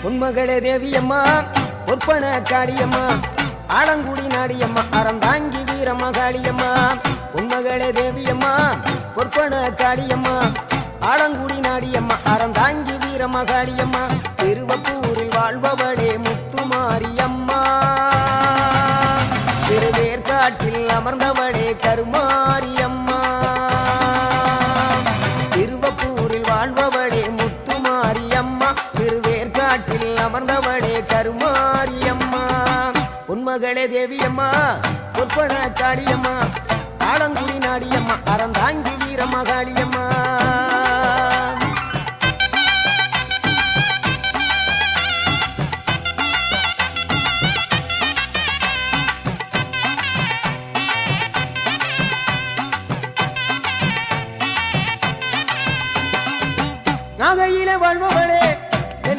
உன்மகளே தேவியம்மா பொற்பன காளியம்மா ஆலங்குடி நாடியம்மா அறந்தாங்கி வீரமகாளியம்மா உன்மகளே தேவியம்மா பொற்பன காளியம்மா ஆலங்குடி நாடியம்மா அறந்தாங்கி வீரமகாளியம்மா திருவப்பூரில் வாழ்பவளே முத்துமாரியம்மா திருவேற்காட்டில் அமர்ந்தவளே கருமாரியம்மா திருவப்பூரில் வாழ்பவளே முத்துமாரியம்மா திருவேற்காட்டில் அமர்ந்தவளே கருமாரியம்மா உன்மகளே தேவியம்மா பொற்பன காளியம்மா ஆலங்குடி நாடியம்மா அறந்தாங்கி வீரமகாளியம்மா